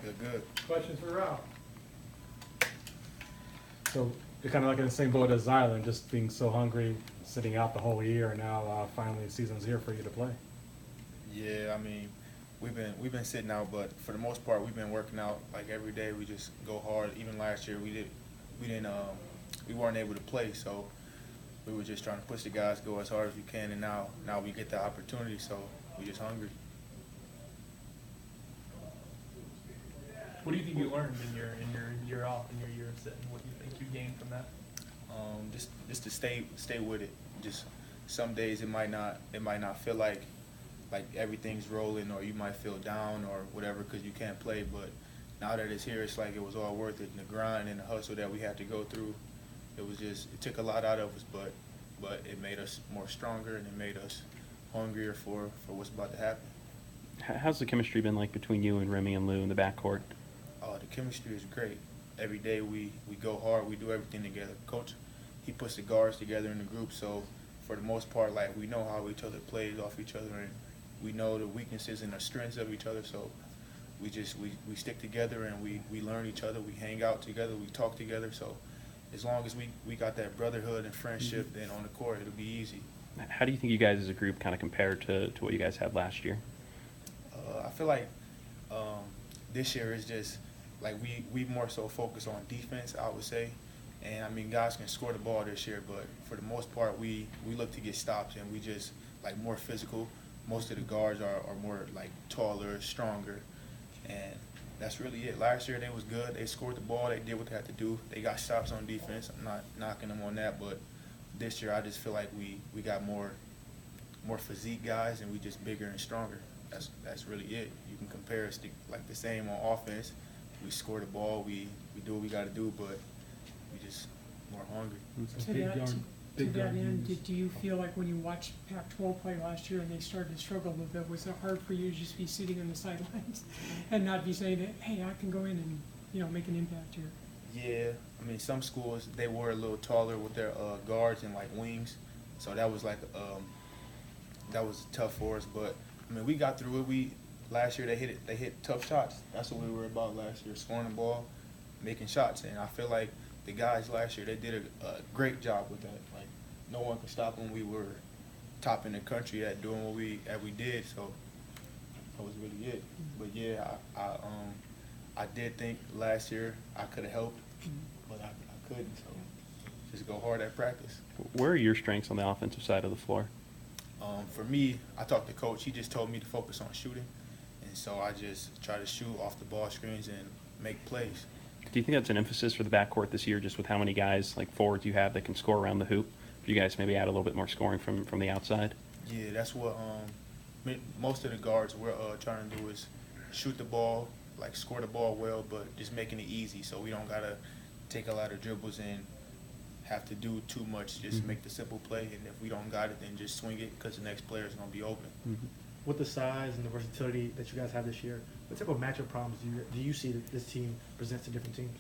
Good. Questions for Ralph? So you're kind of like in the same boat as Zylan, just being so hungry, sitting out the whole year, and now finally the season's here for you to play. Yeah, I mean, we've been sitting out, but for the most part, we've been working out like every day. We just go hard. Even last year, we weren't able to play, so we were just trying to push the guys, go as hard as we can, and now we get the opportunity, so we just hungry. What do you think you learned in your year off, in your year of sitting? What do you think you gained from that? Just to stay with it. Just some days it might not feel like everything's rolling, or you might feel down or whatever because you can't play. But now that it's here, it's like it was all worth it. And the grind and the hustle that we had to go through, it took a lot out of us, but it made us more stronger, and it made us hungrier for what's about to happen. How's the chemistry been like between you and Remy and Lou in the backcourt? The chemistry is great. Every day we go hard. We do everything together. Coach, he puts the guards together in the group, so for the most part, like, we know how each other plays off each other, and we know the weaknesses and the strengths of each other. So we stick together, and we learn each other. We hang out together. We talk together. So as long as we got that brotherhood and friendship, then on the court it'll be easy. How do you think you guys as a group kind of compare to what you guys had last year? I feel like this year is just like we more so focus on defense, I would say. And I mean, guys can score the ball this year, but for the most part, we look to get stops, and we just like more physical. Most of the guards are more like taller, stronger, and that's really it. Last year they was good. They scored the ball. They did what they had to do. They got stops on defense. I'm not knocking them on that, but this year I just feel like we got more physique guys, and we just bigger and stronger. That's really it. You can compare us to like the same on offense. We score the ball. We do what we got to do, but we just more hungry. To that end, do you feel like when you watched Pac-12 play last year and they started to struggle a little bit, was it hard for you to just be sitting on the sidelines and not be saying that, hey, I can go in and make an impact here? Yeah, I mean, some schools they were a little taller with their guards and like wings, so that was like that was tough for us. But I mean, we got through it. Last year they hit tough shots. That's what we were about last year: scoring the ball, making shots. And I feel like the guys last year, they did a great job with that. Like, no one could stop them. We were top in the country at doing what we did. So that was really it. But yeah, I did think last year I could have helped, but I couldn't. So just go hard at practice. Where are your strengths on the offensive side of the floor? For me, I talked to Coach. He just told me to focus on shooting, and so I just try to shoot off the ball screens and make plays. Do you think that's an emphasis for the backcourt this year, just with how many guys, like forwards, you have that can score around the hoop? If you guys maybe add a little bit more scoring from the outside? Yeah, that's what most of the guards we're trying to do is shoot the ball, like score the ball well, but just making it easy so we don't got to take a lot of dribbles and have to do too much. Just make the simple play, and if we don't got it, then just swing it because the next player is going to be open. With the size and the versatility that you guys have this year, what type of matchup problems do you see that this team presents to different teams?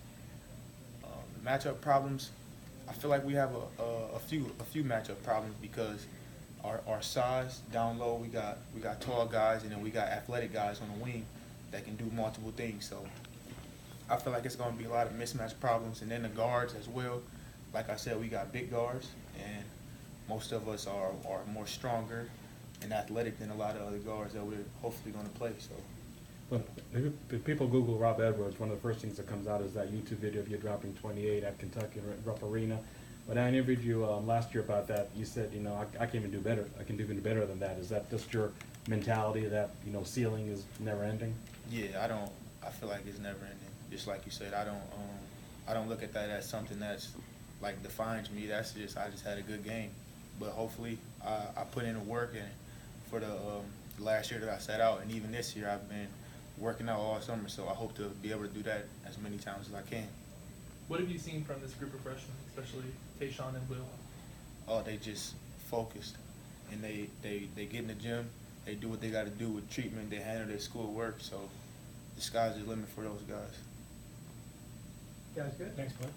Matchup problems, I feel like we have a few matchup problems because our size down low, we got tall guys, and then we got athletic guys on the wing that can do multiple things. So I feel like it's going to be a lot of mismatch problems, and then the guards as well. Like I said, we got big guards, and most of us are more stronger and athletic than a lot of other guards that we're hopefully going to play. So, But if people Google Rob Edwards, one of the first things that comes out is that YouTube video of you dropping 28 at Kentucky Rupp Arena. But I interviewed you last year about that. You said, I can even do better. I can do even better than that. Is that just your mentality that ceiling is never ending? yeah, I feel like it's never ending. Just like you said, I don't look at that as something that's like defines me. That's just I just had a good game. But hopefully I put in the work, and for the last year that I sat out, and even this year I've been working out all summer, so I hope to be able to do that as many times as I can. What have you seen from this group of freshmen, especially Tayshaun and Will? Oh, they just focused, and they get in the gym, they do what they got to do with treatment, they handle their school work, so the sky's the limit for those guys. Guys, good. Thanks, bud.